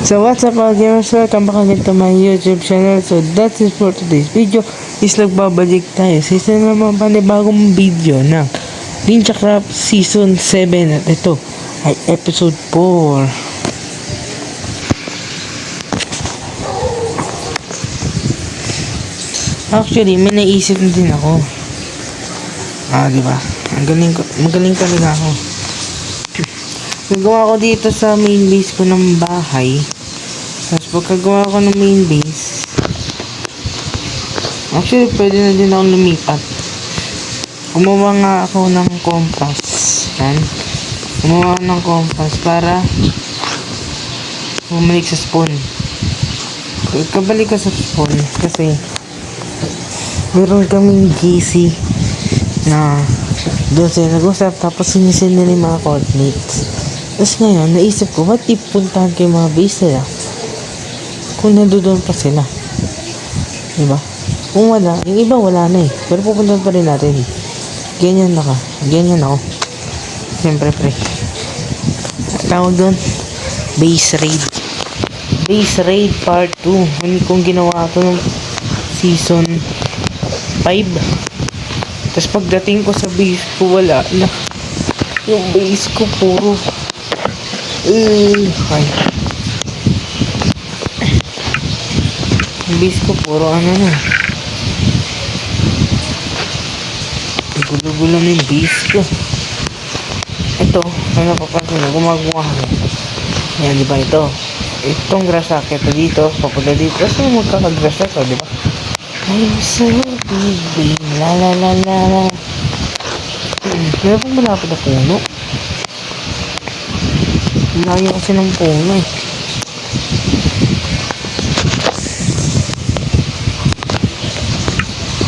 So what's up mga gamers, welcome back again to my YouTube channel. So that's it for today's video. Is nagbabalik tayo sa isa naman panibagong video ng Ninja Craft Season 7. At ito ay episode 4. Actually may naisip na din ako. Diba? Magaling talaga ako. Nagawa ko dito sa main base ko ng bahay. Tapos pagkagawa ko ng main base, actually pwede na din ako lumipat. Gumawa nga ako ng compass. Yan. Gumawa ng compass para bumalik sa spawn. Kabalik ka sa spawn kasi meron kaming GC na doon sila nag-usap, tapos sinisin nila yung mga coordinates. Tapos ngayon, naisip ko, what if puntahan ko yung mga base nila kung nandoon pa sila? Diba? Kung wala, yung iba wala na eh. Pero pupuntahan pa rin natin. Ganyan ako. Siyempre pre. Tawag doon, base raid. Base raid part 2. Hindi kong ginawa ito ng season 5. Tapos pagdating ko sa base ko, wala na. Yung base ko puro yung base ko puro ano na. Gulo-gulo na yung base ko. Ito, ano napapansin mo, gumagawa ko. Yan, diba ito? Itong grass racket dito, papunta dito. Kasi magkakagrass racket, diba? I'm so big, la la la la la. Meron pong malapit na puno. Layo kasi ng puno eh.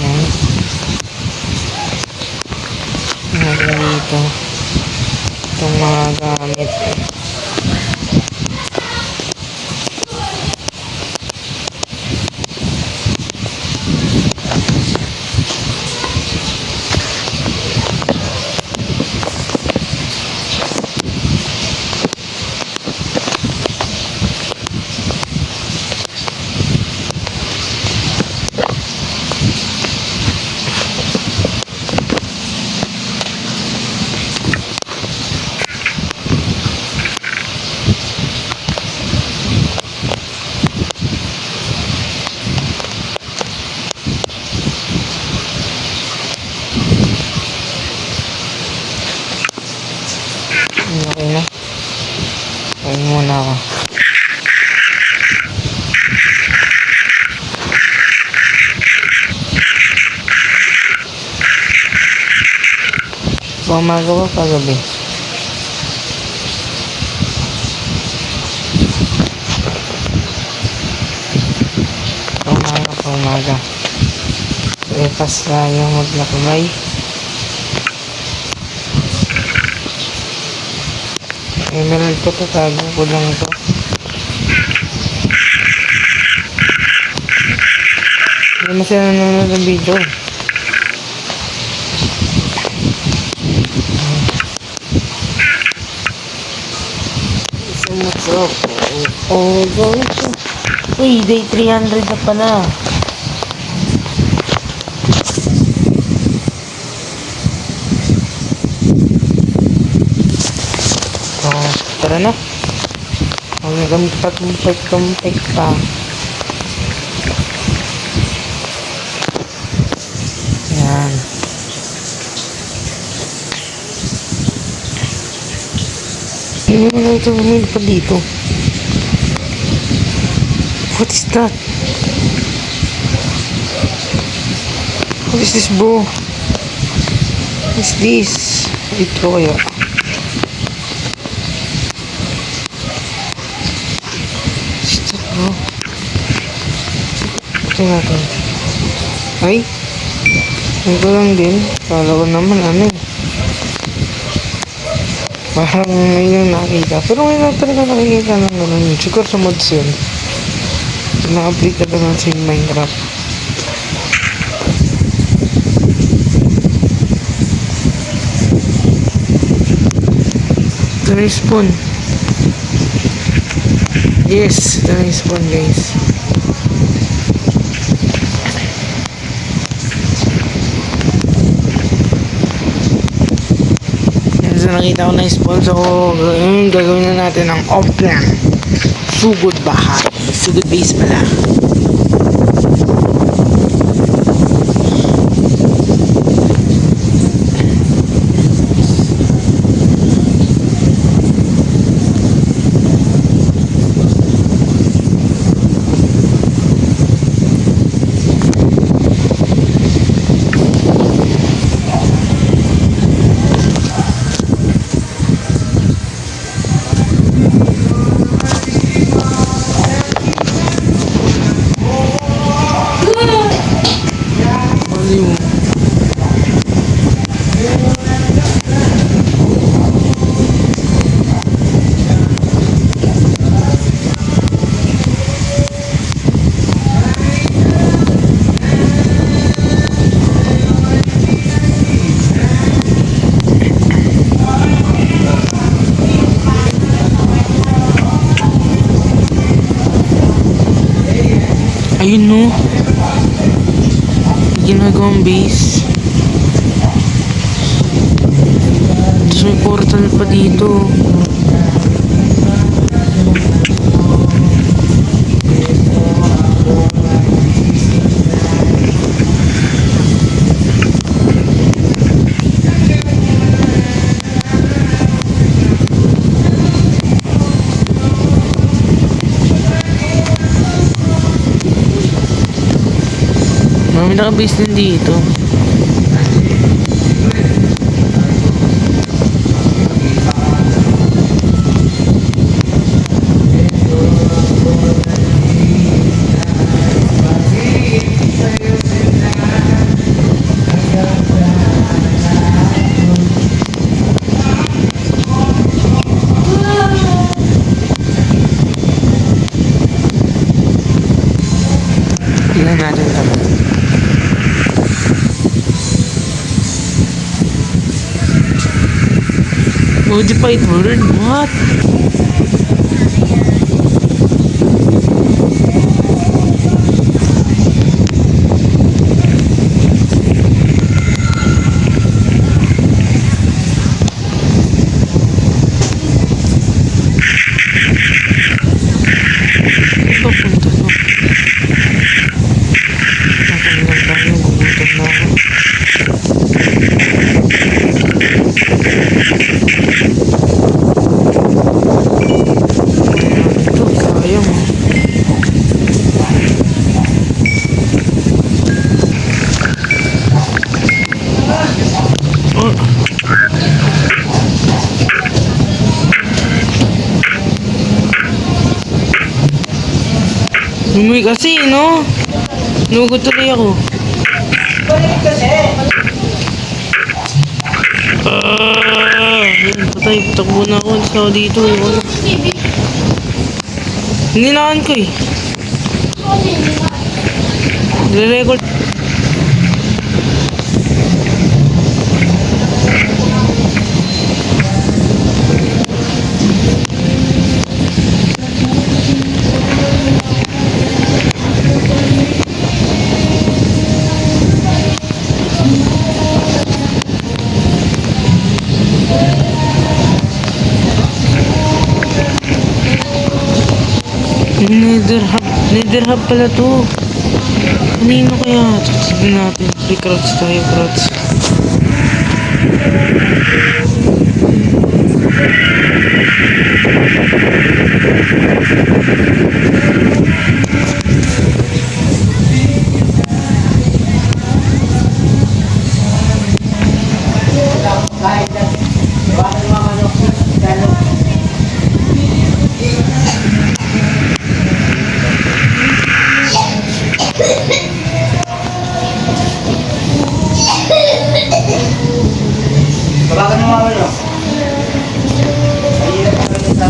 Ayan. Dito. Itong mga gamit. Okay na. Kain muna ako. Umaga ba pagabi? Umaga. Breakfast na yung maglakbay. Emerald ko, tatago ko lang ito. Hindi mo sila nanonood ng video. What's up? Ganito. Uy, day 300 na pala. Tara na. Huwag na kami kampik pa. Yan. Hindi mo na ito humil pa dito. What is that? What is this, bro? What is this? Ito kaya. Tingnan natin. Ay, ito lang din. Kala ko naman ano eh. Parang ngayon nakikita. Pero ngayon talaga nakikita ng gano'n. Siguro sa mods yun. Na-update na gano'n sa Minecraft. Respawn. Yes, ito na yung spawn guys. Yan, so nakita ko na yung spawn. So gagawin na natin ang off-plan. Sugod bahay. Sugod base pala. Ayun no. Ginagawang base. Tapos may portal pa dito. May naka-base din dito. Tingnan natin ito. Modified word? What? Papunta to. Nakanggang tayo, gugutom na ako. Umuwi kasi, no? Nugod tuloy ako. Yun, patay. Patakbo na ako. Isa ako dito. Nilaan ko eh. Nire-record. Nether hub pala to. Kanino kaya? Tignan natin. Recruits tayo, crowds. Babakan mo mga ano? Ayun, sa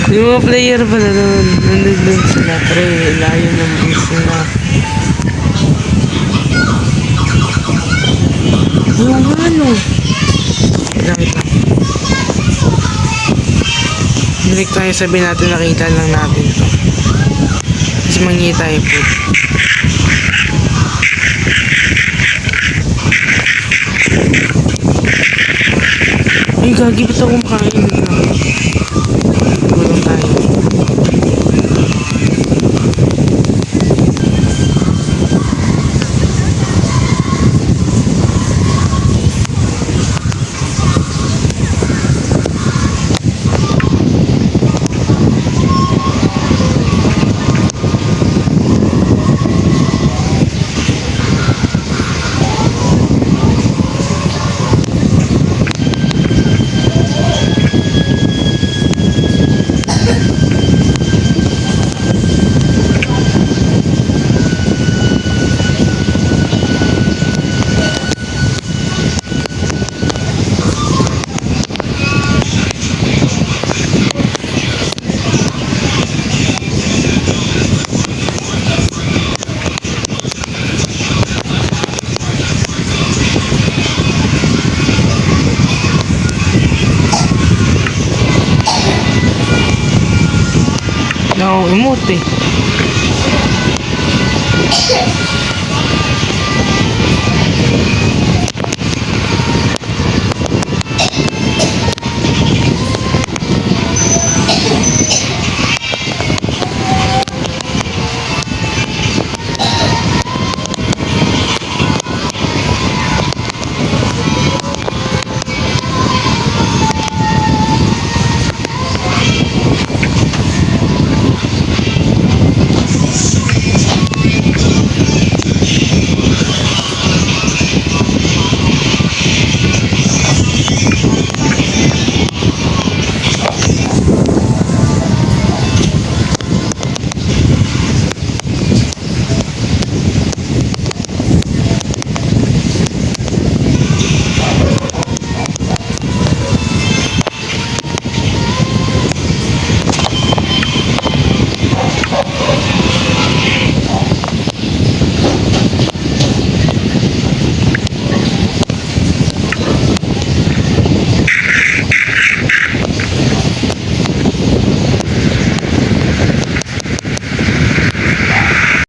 Yung mga player pala doon, nandun sila, pre, layo ng bus nila. Yung ano? Wait lang. Balik tayo, sabihin natin nakita lang natin to. Tapos mangi tayo po. Ay, gagi, ba't ako makain? Gulong tayo. No, emote eh.